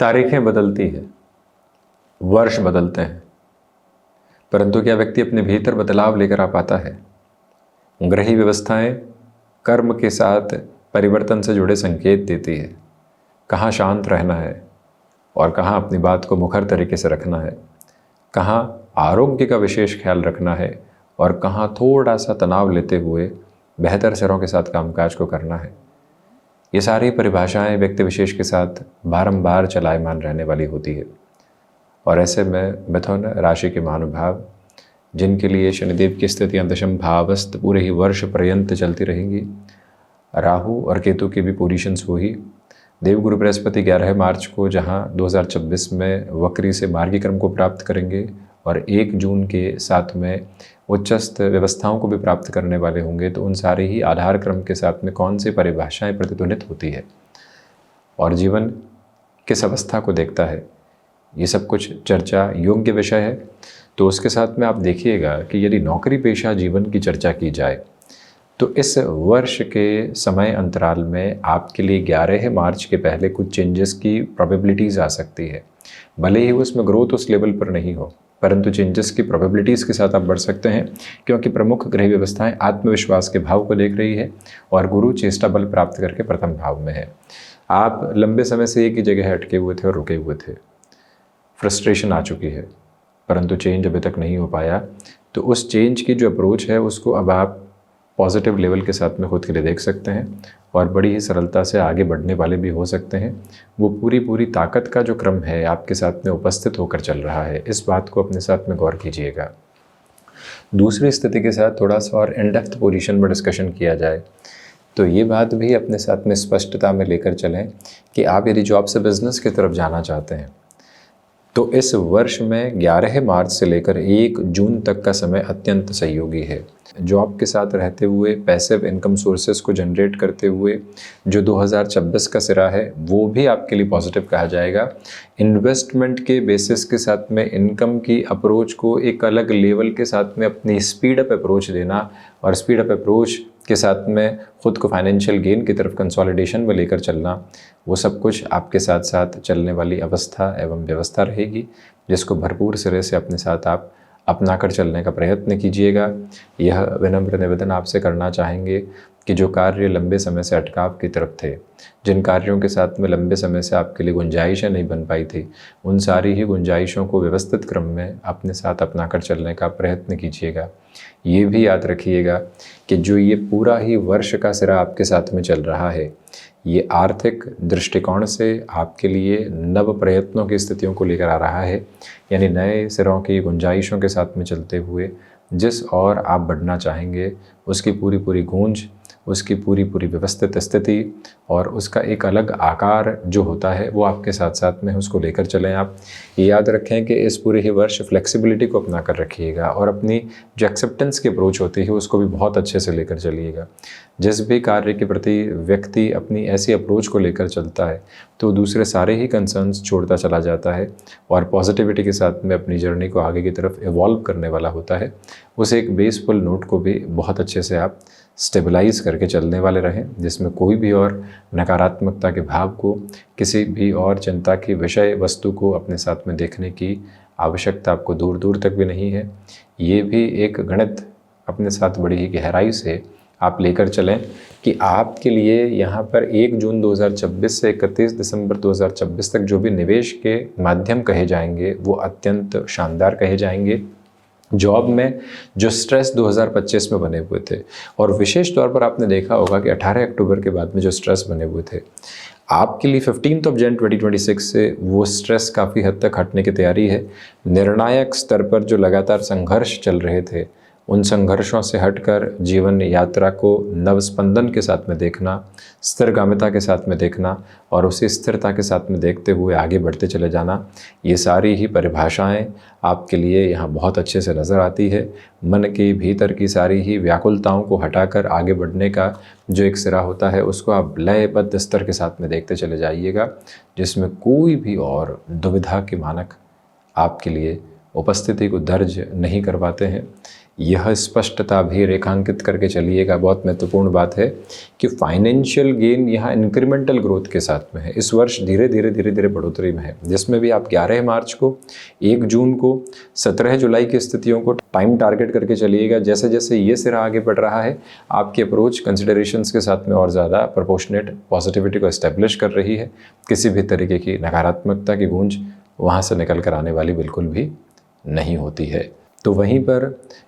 तारीखें बदलती है, वर्ष बदलते हैं, परंतु क्या व्यक्ति अपने भीतर बदलाव लेकर आ पाता है? ग्रही व्यवस्थाएं कर्म के साथ परिवर्तन से जुड़े संकेत देती है। कहाँ शांत रहना है और कहाँ अपनी बात को मुखर तरीके से रखना है, कहाँ आरोग्य का विशेष ख्याल रखना है और कहाँ थोड़ा सा तनाव लेते हुए बेहतर सिरों के साथ कामकाज को करना है। ये सारी परिभाषाएं व्यक्ति विशेष के साथ बारंबार चलायमान रहने वाली होती है। और ऐसे में मिथुन राशि के महानुभाव, जिनके लिए शनिदेव की स्थितियां दशम भावस्थ पूरे ही वर्ष पर्यंत चलती रहेंगी, राहु और केतु की भी पोजीशंस वही, देवगुरु बृहस्पति 11 मार्च को जहां 2026 में वक्री से मार्गी क्रम को प्राप्त करेंगे और 1 जून के साथ में उच्चस्थ व्यवस्थाओं को भी प्राप्त करने वाले होंगे, तो उन सारे ही आधार क्रम के साथ में कौन सी परिभाषाएं प्रतिध्वनित होती है और जीवन किस अवस्था को देखता है, ये सब कुछ चर्चा योग्य विषय है। तो उसके साथ में आप देखिएगा कि यदि नौकरी पेशा जीवन की चर्चा की जाए तो इस वर्ष के समय अंतराल में आपके लिए 11 मार्च के पहले कुछ चेंजेस की प्रोबेबिलिटीज़ आ सकती है। भले ही उसमें ग्रोथ उस लेवल पर नहीं हो, परंतु चेंजेस की प्रोबेबिलिटीज़ के साथ आप बढ़ सकते हैं, क्योंकि प्रमुख ग्रह व्यवस्थाएं आत्मविश्वास के भाव को देख रही है और गुरु चेष्टा बल प्राप्त करके प्रथम भाव में है। आप लंबे समय से एक ही जगह अटके हुए थे और रुके हुए थे, फ्रस्ट्रेशन आ चुकी है, परंतु चेंज अभी तक नहीं हो पाया। तो उस चेंज की जो अप्रोच है उसको अब आप पॉजिटिव लेवल के साथ में खुद के लिए देख सकते हैं और बड़ी ही सरलता से आगे बढ़ने वाले भी हो सकते हैं। वो पूरी ताकत का जो क्रम है आपके साथ में उपस्थित होकर चल रहा है, इस बात को अपने साथ में गौर कीजिएगा। दूसरी स्थिति के साथ थोड़ा सा और इन डेप्थ पोजीशन में डिस्कशन किया जाए तो ये बात भी अपने साथ में स्पष्टता में लेकर चलें कि आप यदि जॉब से बिजनेस की तरफ जाना चाहते हैं तो इस वर्ष में 11 मार्च से लेकर 1 जून तक का समय अत्यंत सहयोगी है। जॉब के साथ रहते हुए पैसिव इनकम सोर्सेज को जनरेट करते हुए जो 2026 का सिरा है वो भी आपके लिए पॉजिटिव कहा जाएगा। इन्वेस्टमेंट के बेसिस के साथ में इनकम की अप्रोच को एक अलग लेवल के साथ में अपनी स्पीड अप अप्रोच देना और स्पीड अप अप्रोच के साथ में ख़ुद को फाइनेंशियल गेन की तरफ कंसोलिडेशन में लेकर चलना, वो सब कुछ आपके साथ साथ चलने वाली अवस्था एवं व्यवस्था रहेगी, जिसको भरपूर सिरे से अपने साथ आप अपना कर चलने का प्रयत्न कीजिएगा। यह विनम्र निवेदन आपसे करना चाहेंगे कि जो कार्य लंबे समय से अटकाव की तरफ थे, जिन कार्यों के साथ में लंबे समय से आपके लिए गुंजाइशें नहीं बन पाई थी, उन सारी ही गुंजाइशों को व्यवस्थित क्रम में अपने साथ अपना कर चलने का प्रयत्न कीजिएगा। ये भी याद रखिएगा कि जो ये पूरा ही वर्ष का सिरा आपके साथ में चल रहा है, ये आर्थिक दृष्टिकोण से आपके लिए नव प्रयत्नों की स्थितियों को लेकर आ रहा है, यानी नए सिरों की गुंजाइशों के साथ में चलते हुए जिस और आप बढ़ना चाहेंगे उसकी पूरी गूंज, उसकी पूरी व्यवस्थित स्थिति और उसका एक अलग आकार जो होता है वो आपके साथ साथ में उसको लेकर चलें। आप ये याद रखें कि इस पूरे ही वर्ष फ्लेक्सिबिलिटी को अपना कर रखिएगा और अपनी जो एक्सेप्टेंस की अप्रोच होती है उसको भी बहुत अच्छे से लेकर चलिएगा। जिस भी कार्य के प्रति व्यक्ति अपनी ऐसी अप्रोच को लेकर चलता है तो दूसरे सारे ही कंसर्न्स छोड़ता चला जाता है और पॉजिटिविटी के साथ में अपनी जर्नी को आगे की तरफ इवॉल्व करने वाला होता है। उस एक बेसफुल नोट को भी बहुत अच्छे से आप स्टेबलाइज करके चलने वाले रहें, जिसमें कोई भी और नकारात्मकता के भाव को, किसी भी और चिंता की विषय वस्तु को अपने साथ में देखने की आवश्यकता आपको दूर दूर तक भी नहीं है। ये भी एक गणित अपने साथ बड़ी ही गहराई से आप लेकर चलें कि आपके लिए यहाँ पर 1 जून 2026 से 31 दिसंबर 2026 तक जो भी निवेश के माध्यम कहे जाएंगे वो अत्यंत शानदार कहे जाएंगे। जॉब में जो स्ट्रेस 2025 में बने हुए थे और विशेष तौर पर आपने देखा होगा कि 18 अक्टूबर के बाद में जो स्ट्रेस बने हुए थे, आपके लिए 15 जन 2026 से वो स्ट्रेस काफ़ी हद तक हटने की तैयारी है। निर्णायक स्तर पर जो लगातार संघर्ष चल रहे थे, उन संघर्षों से हटकर जीवन यात्रा को नवस्पंदन के साथ में देखना, स्थिरगामिता के साथ में देखना और उसी स्थिरता के साथ में देखते हुए आगे बढ़ते चले जाना, ये सारी ही परिभाषाएं आपके लिए यहाँ बहुत अच्छे से नज़र आती है। मन के भीतर की सारी ही व्याकुलताओं को हटाकर आगे बढ़ने का जो एक सिरा होता है उसको आप लयबद्ध स्तर के साथ में देखते चले जाइएगा, जिसमें कोई भी और दुविधा के मानक आपके लिए उपस्थिति को दर्ज नहीं करवाते हैं। यह स्पष्टता भी रेखांकित करके चलिएगा। बहुत महत्वपूर्ण बात है कि फाइनेंशियल गेन यहाँ इंक्रीमेंटल ग्रोथ के साथ में है। इस वर्ष धीरे धीरे बढ़ोतरी में है, जिसमें भी आप 11 मार्च को, 1 जून को, 17 जुलाई की स्थितियों को टाइम टारगेट करके चलिएगा। जैसे जैसे ये सिरा आगे बढ़ रहा है, आपकी अप्रोच कंसिडरेशंस के साथ में और ज़्यादा प्रोपोर्शनेट पॉजिटिविटी को एस्टेब्लिश कर रही है। किसी भी तरीके की नकारात्मकता की गूंज वहाँ से निकल कर आने वाली बिल्कुल भी नहीं होती है। तो वहीं पर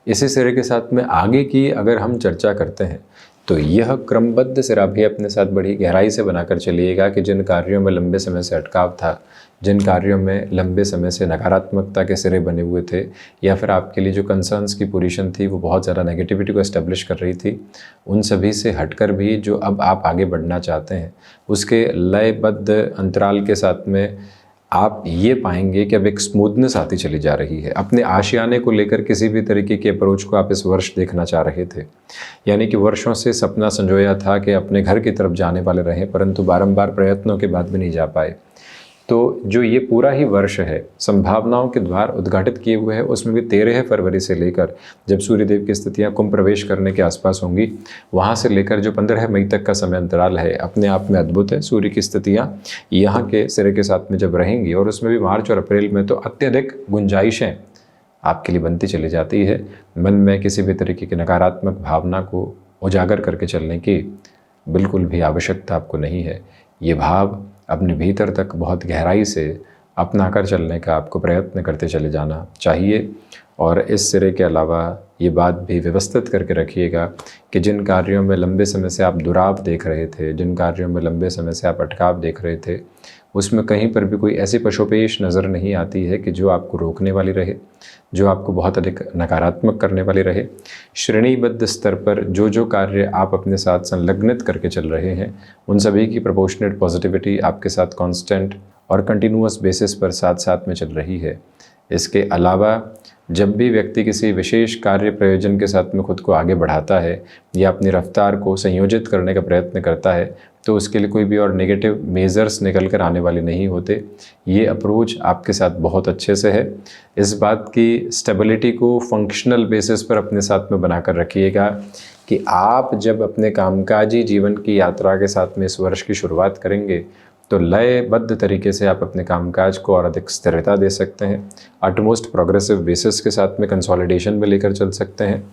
इसी सिरे के साथ में आगे की अगर हम चर्चा करते हैं तो यह क्रमबद्ध सिरा भी अपने साथ बड़ी गहराई से बनाकर चलिएगा कि जिन कार्यों में लंबे समय से अटकाव था, जिन कार्यों में लंबे समय से नकारात्मकता के सिरे बने हुए थे, या फिर आपके लिए जो कंसर्न्स की पोजीशन थी वो बहुत ज़्यादा नेगेटिविटी को एस्टेब्लिश कर रही थी, उन सभी से हटकर भी जो अब आप आगे बढ़ना चाहते हैं उसके लयबद्ध अंतराल के साथ में आप ये पाएंगे कि अब एक स्मूथनेस आती चली जा रही है। अपने आशियाने को लेकर किसी भी तरीके की अप्रोच को आप इस वर्ष देखना चाह रहे थे, यानी कि वर्षों से सपना संजोया था कि अपने घर की तरफ जाने वाले रहें, परंतु बारंबार प्रयत्नों के बाद भी नहीं जा पाए। तो जो ये पूरा ही वर्ष है संभावनाओं के द्वार उद्घाटित किए हुए हैं, उसमें भी 13 फरवरी से लेकर जब सूर्यदेव की स्थितियां कुंभ प्रवेश करने के आसपास होंगी, वहां से लेकर जो 15 मई तक का समय अंतराल है अपने आप में अद्भुत है। सूर्य की स्थितियां यहाँ के सिरे के साथ में जब रहेंगी, और उसमें भी मार्च और अप्रैल में, तो अत्यधिक गुंजाइशें आपके लिए बनती चली जाती है। मन में किसी भी तरीके की नकारात्मक भावना को उजागर करके चलने की बिल्कुल भी आवश्यकता आपको नहीं है। ये भाव अपने भीतर तक बहुत गहराई से अपना कर चलने का आपको प्रयत्न करते चले जाना चाहिए। और इस सिरे के अलावा ये बात भी व्यवस्थित करके रखिएगा कि जिन कार्यों में लंबे समय से आप दुराव देख रहे थे, जिन कार्यों में लंबे समय से आप अटकाव देख रहे थे, उसमें कहीं पर भी कोई ऐसी पशोपेश नज़र नहीं आती है कि जो आपको रोकने वाली रहे, जो आपको बहुत अधिक नकारात्मक करने वाली रहे। श्रेणीबद्ध स्तर पर जो जो कार्य आप अपने साथ संलग्नित करके चल रहे हैं, उन सभी की प्रोपोर्शनेट पॉजिटिविटी आपके साथ कांस्टेंट और कंटिन्यूअस बेसिस पर साथ साथ में चल रही है। इसके अलावा जब भी व्यक्ति किसी विशेष कार्य प्रयोजन के साथ में खुद को आगे बढ़ाता है या अपनी रफ्तार को संयोजित करने का प्रयत्न करता है, तो उसके लिए कोई भी और नेगेटिव मेजर्स निकल कर आने वाले नहीं होते। ये अप्रोच आपके साथ बहुत अच्छे से है। इस बात की स्टेबिलिटी को फंक्शनल बेसिस पर अपने साथ में बनाकर रखिएगा कि आप जब अपने कामकाजी जीवन की यात्रा के साथ में इस वर्ष की शुरुआत करेंगे तो लयबद्ध तरीके से आप अपने कामकाज को और अधिक स्थिरता दे सकते हैं। अटमोस्ट प्रोग्रेसिव बेसिस के साथ में कंसोलिडेशन में लेकर चल सकते हैं।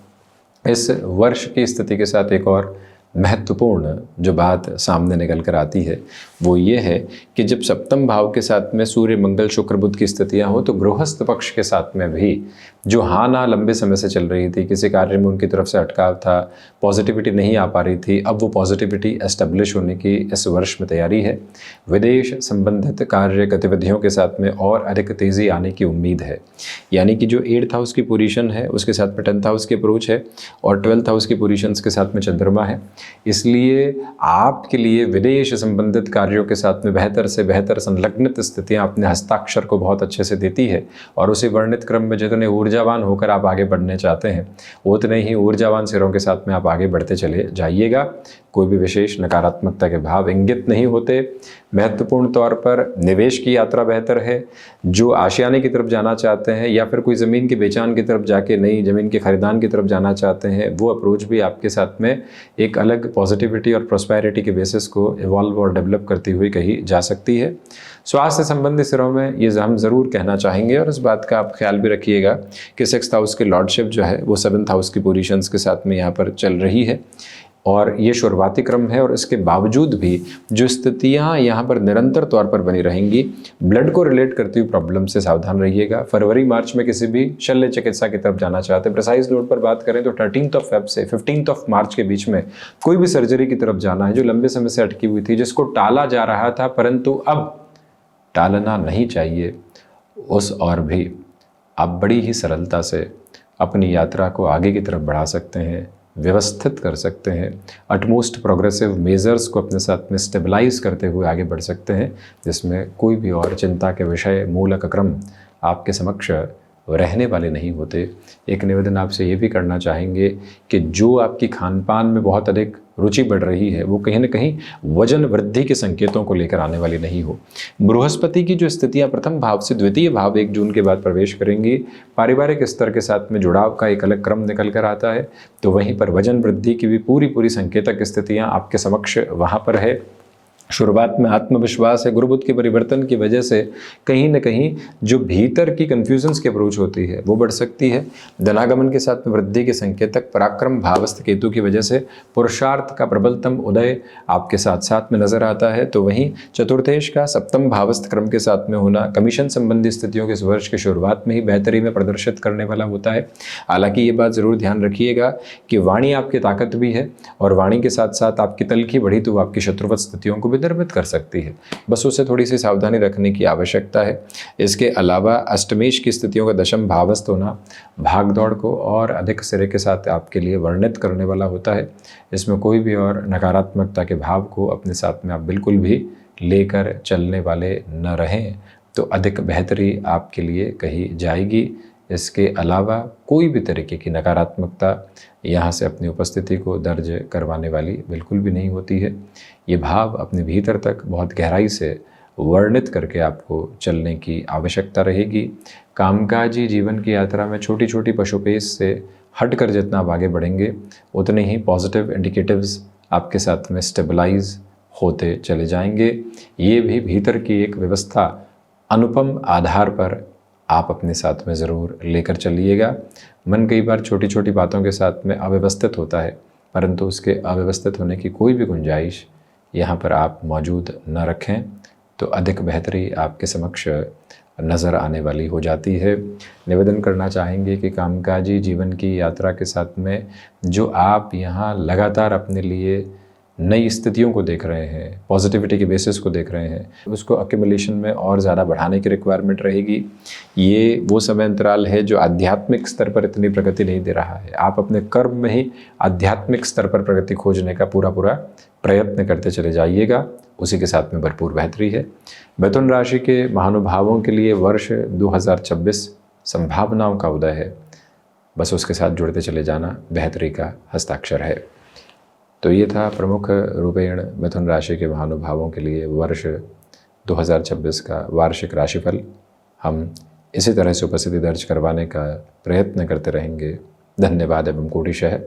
इस वर्ष की स्थिति के साथ एक और महत्वपूर्ण जो बात सामने निकल कर आती है वो ये है कि जब सप्तम भाव के साथ में सूर्य मंगल शुक्र बुध की स्थितियां हो, तो गृहस्थ पक्ष के साथ में भी जो हाँ ना लंबे समय से चल रही थी, किसी कार्य में उनकी तरफ से अटकाव था, पॉजिटिविटी नहीं आ पा रही थी, अब वो पॉजिटिविटी एस्टेब्लिश होने की इस वर्ष में तैयारी है। विदेश संबंधित कार्य गतिविधियों के साथ में और अधिक तेज़ी आने की उम्मीद है। यानी कि जो 8th हाउस की पोजीशन है उसके साथ में 10th हाउस की अप्रोच है और 12th हाउस की पोजीशंस के साथ में चंद्रमा है। इसलिए आपके लिए विदेश संबंधित कार्यों के साथ में बेहतर से बेहतर संलग्नित स्थितियां अपने हस्ताक्षर को बहुत अच्छे से देती है। और उसी वर्णित क्रम में जितने ऊर्जावान होकर आप आगे बढ़ने चाहते हैं, उतने ही ऊर्जावान सिरों के साथ में आप आगे बढ़ते चले जाइएगा। कोई भी विशेष नकारात्मकता के भाव इंगित नहीं होते। महत्वपूर्ण तौर पर निवेश की यात्रा बेहतर है। जो आशियाने की तरफ जाना चाहते हैं या फिर कोई ज़मीन के बेचान की तरफ जाके नई ज़मीन के खरीदान की तरफ जाना चाहते हैं, वो अप्रोच भी आपके साथ में एक अलग पॉजिटिविटी और प्रोस्पेरिटी के बेसिस को इवॉल्व और डेवलप करती हुई कही जा सकती है। स्वास्थ्य संबंधी सिरों में ये हम ज़रूर कहना चाहेंगे और इस बात का आप ख्याल भी रखिएगा कि 6th हाउस की लॉर्डशिप जो है वो 7th हाउस की पोजीशंस के साथ में यहाँ पर चल रही है और ये शुरुआती क्रम है। और इसके बावजूद भी जो स्थितियां यहाँ पर निरंतर तौर पर बनी रहेंगी, ब्लड को रिलेट करती हुई प्रॉब्लम से सावधान रहिएगा। फरवरी मार्च में किसी भी शल्य चिकित्सा की तरफ जाना चाहते हैं, प्रिसाइज नोट पर बात करें तो 13th ऑफ फेब से 15th ऑफ मार्च के बीच में कोई भी सर्जरी की तरफ जाना है जो लंबे समय से अटकी हुई थी, जिसको टाला जा रहा था परंतु अब टालना नहीं चाहिए, उस और भी आप बड़ी ही सरलता से अपनी यात्रा को आगे की तरफ बढ़ा सकते हैं, व्यवस्थित कर सकते हैं। अटमोस्ट प्रोग्रेसिव मेजर्स को अपने साथ में स्टेबलाइज करते हुए आगे बढ़ सकते हैं, जिसमें कोई भी और चिंता के विषय मूलक क्रम आपके समक्ष रहने वाले नहीं होते। एक निवेदन आपसे ये भी करना चाहेंगे कि जो आपकी खान पान में बहुत अधिक रुचि बढ़ रही है वो कहीं ना कहीं वजन वृद्धि के संकेतों को लेकर आने वाली नहीं हो। बृहस्पति की जो स्थितियां प्रथम भाव से द्वितीय भाव 1 जून के बाद प्रवेश करेंगी, पारिवारिक स्तर के साथ में जुड़ाव का एक अलग क्रम निकल कर आता है, तो वहीं पर वजन वृद्धि की भी पूरी संकेतक स्थितियां आपके समक्ष वहाँ पर है। शुरुआत में आत्मविश्वास है, गुरु बुध के परिवर्तन की वजह से कहीं न कहीं जो भीतर की कन्फ्यूजन्स की अप्रोच होती है वो बढ़ सकती है। धनागमन के साथ में वृद्धि के संकेतक पराक्रम भावस्थ केतु की वजह से पुरुषार्थ का प्रबलतम उदय आपके साथ साथ में नजर आता है। तो वहीं चतुर्थेश का सप्तम भावस्थ क्रम के साथ में होना कमीशन संबंधी स्थितियों के इस वर्ष की शुरुआत में ही बेहतरी में प्रदर्शित करने वाला होता है। हालांकि ये बात ज़रूर ध्यान रखिएगा कि वाणी आपकी ताकत भी है और वाणी के साथ साथ आपकी तलखी बढ़ी तो आपकी शत्रुवत स्थितियों को भी निर्मित कर सकती है, बस उससे थोड़ी सी सावधानी रखने की आवश्यकता है। इसके अलावा अष्टमेश की स्थितियों का दशम भावस्थ होना भागदौड़ को और अधिक सिरे के साथ आपके लिए वर्णित करने वाला होता है। इसमें कोई भी और नकारात्मकता के भाव को अपने साथ में आप बिल्कुल भी लेकर चलने वाले न रहें, तो अधिक बेहतरी आपके लिए कही जाएगी। इसके अलावा कोई भी तरीके की नकारात्मकता यहाँ से अपनी उपस्थिति को दर्ज करवाने वाली बिल्कुल भी नहीं होती है। ये भाव अपने भीतर तक बहुत गहराई से वर्णित करके आपको चलने की आवश्यकता रहेगी। कामकाजी जीवन की यात्रा में छोटी छोटी पशुपेश से हटकर जितना आप आगे बढ़ेंगे उतने ही पॉजिटिव इंडिकेटिव्स आपके साथ में स्टेबलाइज होते चले जाएंगे। ये भी भीतर की एक व्यवस्था अनुपम आधार पर आप अपने साथ में ज़रूर लेकर चलिएगा। मन कई बार छोटी छोटी बातों के साथ में अव्यवस्थित होता है, परंतु उसके अव्यवस्थित होने की कोई भी गुंजाइश यहाँ पर आप मौजूद न रखें तो अधिक बेहतरी आपके समक्ष नज़र आने वाली हो जाती है। निवेदन करना चाहेंगे कि कामकाजी जीवन की यात्रा के साथ में जो आप यहाँ लगातार अपने लिए नई स्थितियों को देख रहे हैं, पॉजिटिविटी के बेसिस को देख रहे हैं, उसको अक्यूमुलेशन में और ज़्यादा बढ़ाने की रिक्वायरमेंट रहेगी। ये वो समय अंतराल है जो आध्यात्मिक स्तर पर इतनी प्रगति नहीं दे रहा है। आप अपने कर्म में ही आध्यात्मिक स्तर पर प्रगति खोजने का पूरा प्रयत्न करते चले जाइएगा, उसी के साथ में भरपूर बेहतरी है। मिथुन राशि के महानुभावों के लिए वर्ष 2026 संभावनाओं का उदय है, बस उसके साथ जुड़ते चले जाना बेहतरी का हस्ताक्षर है। तो ये था प्रमुख रूपेण मिथुन राशि के महानुभावों के लिए वर्ष 2026 का वार्षिक राशिफल। हम इसी तरह से उपस्थिति दर्ज करवाने का प्रयत्न करते रहेंगे। धन्यवाद एवं कोटिशः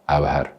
आभार।